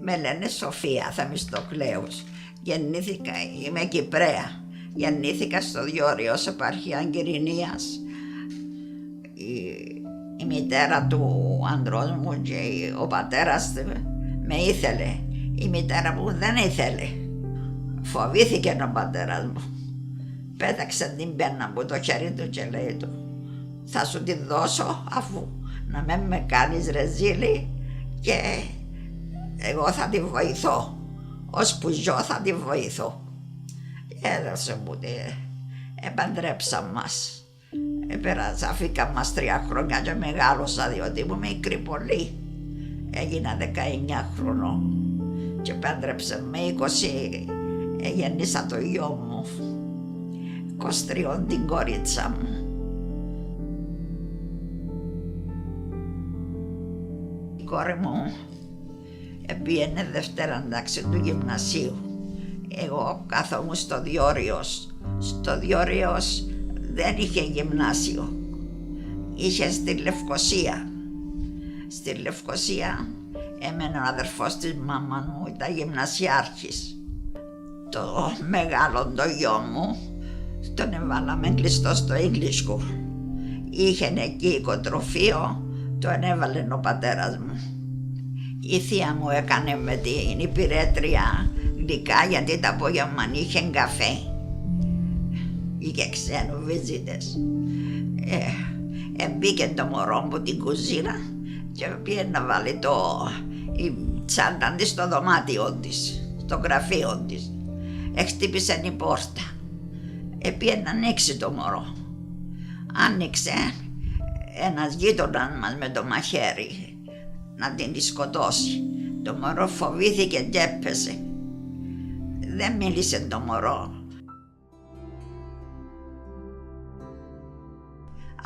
Με λένε Σοφία Θεμιστοκλέους. Γεννήθηκα, είμαι Κυπραία. Γεννήθηκα στο Διόριος, επαρχία Κυρηνίας. Η μητέρα του άντρος μου και ο πατέρας με ήθελε. Η μητέρα μου δεν ήθελε. Φοβήθηκε ο πατέρας μου. Πέταξε την πένα από το χέρι του και λέει του: θα σου τη δώσω αφού να μην με κάνεις ρεζίλη και εγώ θα τη βοηθώ. Ώσπου ζω θα τη βοηθώ. Έδωσε μου τη. Επαντρέψα μας. Επέρασα, φύγα μας 3 χρόνια και μεγάλωσα διότι ήμουν μικρή πολύ. Έγινα 19 χρονών και πάντρεψε με 20. Γεννήσα το γιο μου. 23 την κορίτσα μου. Η κόρη μου πήγαινε Δευτέρα τάξη του γυμνασίου. Εγώ κάθομαι στο Διόριος. Στο Διόριος δεν είχε γυμνάσιο. Είχε στη Λευκοσία. Στη Λευκοσία έμενε ο αδερφός της μάμας μου, ήταν γυμνασιάρχης. Το μεγάλο το γιο μου τον έβαλαμε κλειστό στο English School. Είχε εκεί οικοτροφείο, το έβαλε ο πατέρας μου. Η θεία μου έκανε με την υπηρέτρια γλυκά γιατί τα απόγευμα είχε καφέ. Είχε ξένους βίζιτες. Μπήκε το μωρό μου την κουζίνα και πήγε να βάλει η τσάντα της στο δωμάτιο της, στο γραφείο της. Χτύπησε η πόρτα. Πήγε να ανοίξει το μωρό. Άνοιξε ένας γείτονας μας με το μαχαίρι να την σκοτώσει. Το μωρό φοβήθηκε και έπεσε. Δεν μίλησε το μωρό.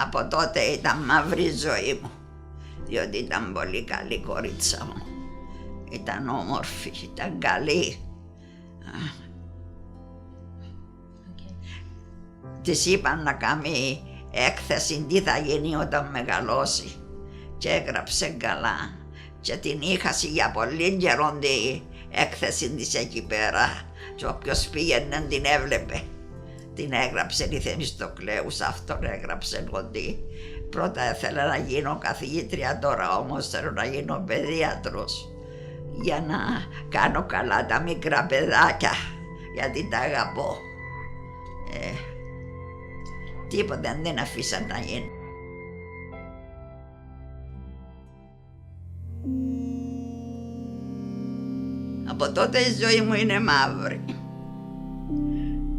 Από τότε ήταν μαύρη η ζωή μου, διότι ήταν πολύ καλή η κορίτσα μου. Ήταν όμορφη, ήταν καλή. Της είπαν να κάνει έκθεση τι θα γίνει όταν μεγαλώσει και έγραψε καλά και την είχα για πολύ καιρό την έκθεση της εκεί πέρα και όποιος πήγαινε την έβλεπε. Την έγραψε η Θεμιστοκλέους, αυτόν έγραψε ότι πρώτα ήθελα να γίνω καθηγήτρια, τώρα όμως θέλω να γίνω παιδίατρος για να κάνω καλά τα μικρά παιδάκια γιατί τα αγαπώ. Τίποτα δεν αφήσαν να γίνει. Από τότε η ζωή μου είναι μαύρη.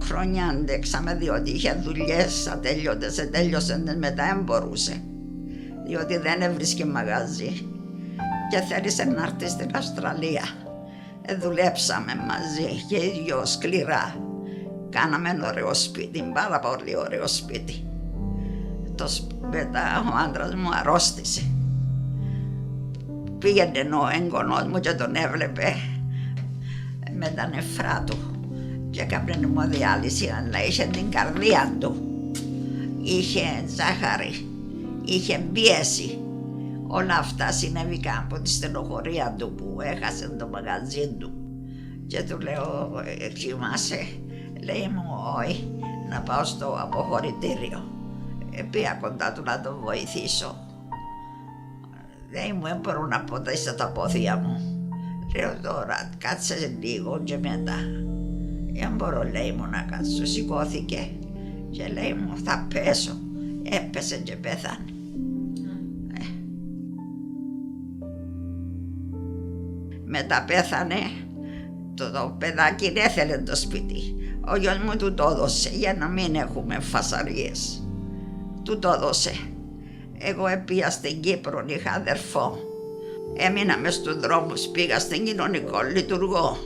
Χρόνια αντέξαμε διότι είχε δουλειές ατέλειωτες, τέλειωσαν μετά δεν μπορούσε. Διότι δεν έβρισκε μαγαζί και θέλησε να έρθει στην Αυστραλία. Δουλέψαμε μαζί και οι δυο σκληρά. Κάναμε ένα ωραίο σπίτι, πάρα πολύ ωραίο σπίτι. Μετά ο άντρας μου αρρώστησε. Πήγαινε ο έγγονος μου και τον έβλεπε με τα νεφρά του και έκανε αιμοδιάλυση, αλλά είχε την καρδία του. Είχε ζάχαρη, είχε πίεση. Όλα αυτά συνέβηκαν από τη στενοχωρία του που έχασε το μαγαζί του. Και του λέω, κοιμάσαι? Λέει μου, όχι, να πάω στο αποχωρητήριο. Πήγα κοντά του να τον βοηθήσω. Λέει μου, δεν μπορώ να ποτέσω τα πόδια μου. Λέω τώρα, κάτσε λίγο και μετά. Δεν μπορώ, λέει μου, να κάτσω. Σηκώθηκε και λέει μου, θα πέσω. Έπεσε και πέθανε. Μετά πέθανε. Το παιδάκι δεν ήθελε το σπίτι. Ο γιος μου του το έδωσε για να μην έχουμε φασαριές. Του το έδωσε. Εγώ πήγα στην Κύπρο, είχα αδερφό. Έμεινα μες στους δρόμους, πήγα στην κοινωνικό λειτουργό.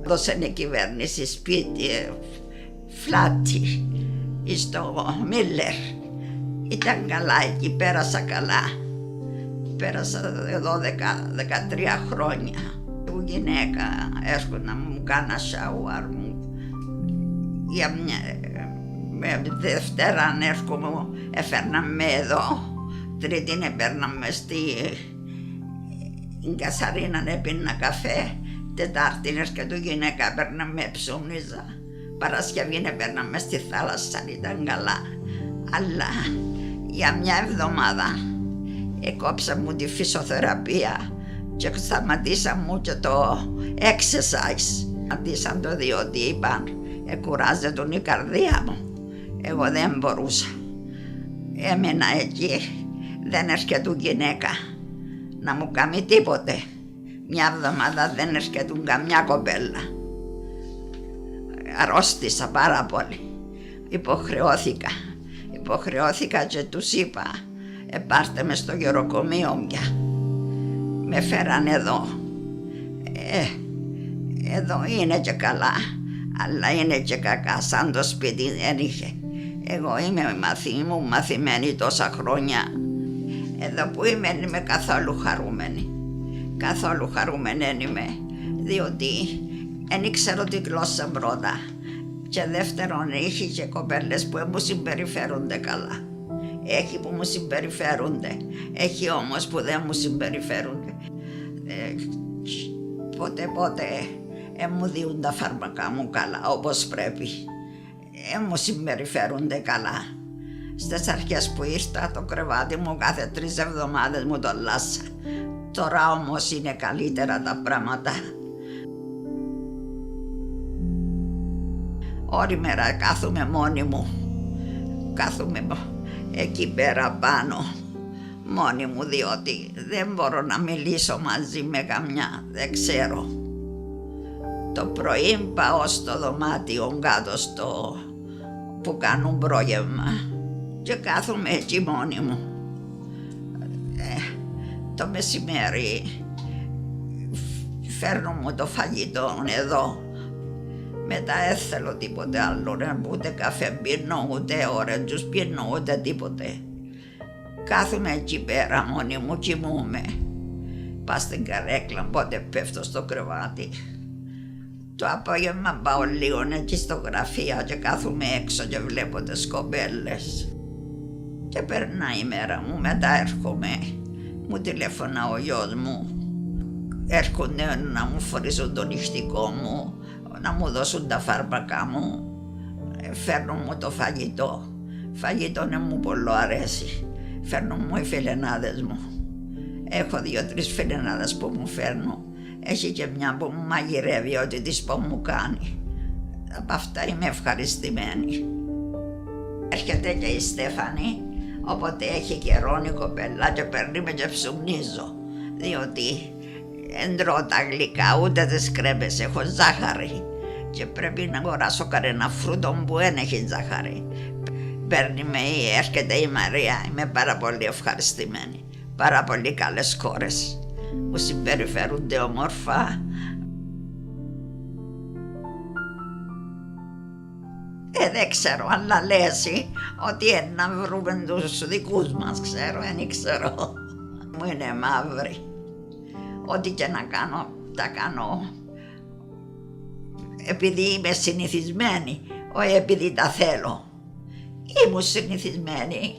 Δώσε η κυβέρνηση σπίτι, φλάτι, στο Μίλλερ. Ήταν καλά εκεί, πέρασα καλά. Πέρασα εδώ 13 χρόνια. Η γυναίκα έρχονται να μου κάνα σάουαρ μου. Με Δευτέρα έρχομαι, έφερνα με εδώ. Τρίτη έπαιρνα με στη Η Κασαρίνα έπινα καφέ, Τετάρτη έρχεται η γυναίκα, έπαιρνα με ψωμίζα. Παρασκευή έπαιρνα μες στη θάλασσα, ήταν καλά. Αλλά για μια εβδομάδα έκοψα μου τη φυσιοθεραπεία και σταματήσα μου και το exercise. Σταματήσαν το διότι είπαν κουράζεται η καρδία μου. Εγώ δεν μπορούσα. Έμεινα εκεί, δεν έρχεται γυναίκα να μου κάνει τίποτε. Μια εβδομάδα δεν έρχεται καμιά κοπέλα. Αρρώστησα πάρα πολύ. Υποχρεώθηκα και τους είπα πάρτε με στο γεροκομείο πια. Με φέραν εδώ. Εδώ είναι και καλά, αλλά είναι και κακά, σαν το σπίτι δεν είχε. Εγώ είμαι μαθημένη τόσα χρόνια. Εδώ που είμαι καθόλου χαρούμενη. Καθόλου χαρούμενη είμαι, διότι δεν ήξερα τη γλώσσα πρώτα. Και δεύτερον, είχε και κοπέλες που μου συμπεριφέρονται καλά. Έχει που μου συμπεριφέρονται, έχει όμως που δεν μου συμπεριφέρονται. Πότε μου διούν τα φάρμακα μου καλά όπως πρέπει. Μου συμπεριφέρονται καλά. Στις αρχές που ήρθα το κρεβάτι μου κάθε 3 εβδομάδες μου το λάσα. Τώρα όμως είναι καλύτερα τα πράγματα. Όλη μέρα κάθομαι μόνη μου. Κάθομαι εκεί πέρα πάνω μόνη μου, διότι δεν μπορώ να μιλήσω μαζί με καμιά, δεν ξέρω. Το πρωί πάω στο δωμάτιο κάτω που κάνουν πρόγευμα και κάθομαι εκεί μόνη μου. Το μεσημέρι φέρνω μου το φαγητό εδώ. Μετά δεν θέλω τίποτε άλλο, ούτε καφέ πίνω, ούτε ωρέντζους πίνω, ούτε τίποτε. Κάθομαι εκεί πέρα μόνη μου, κοιμούμαι. Πάω στην καρέκλα, πότε πέφτω στο κρεβάτι. Το απόγευμα πάω λίγο εκεί στο γραφείο και κάθομαι έξω και βλέπω τις κοπέλες. Και περνάει η μέρα μου, μετά έρχομαι, μου τηλέφωνα ο γιος μου. Έρχονται να μου φορήσουν το νηστικό μου, να μου δώσουν τα φάρμακα μου. Φέρνουν μου το φαγητό. Φαγητό να μου πολύ αρέσει. Φέρνουν μου οι φιλενάδες μου. Έχω 2-3 φιλενάδες που μου φέρνουν. Έχει και μια που μου μαγειρεύει ό,τι της πω μου κάνει. Από αυτά είμαι ευχαριστημένη. Έρχεται και η Στέφανη, όποτε έχει καιρό η κοπέλα και παίρνει με και ψουμνίζω. Διότι δεν τρώω τα γλυκά, ούτε τις κρέμες, έχω ζάχαρη. Και πρέπει να αγοράσω κανένα φρούτο που δεν έχει ζάχαρη. Παίρνει με, έρχεται η Μαρία, είμαι πάρα πολύ ευχαριστημένη. Πάρα πολύ καλές κόρες. Μου συμπεριφέρονται όμορφα. Δεν ξέρω, αλλά λέει εσύ ότι να βρούμε τους δικούς μας, ξέρω, δεν ξέρω. Μου είναι μαύρη. Ό,τι και να κάνω, τα κάνω επειδή είμαι συνηθισμένη, όχι επειδή τα θέλω. Ήμουν συνηθισμένη.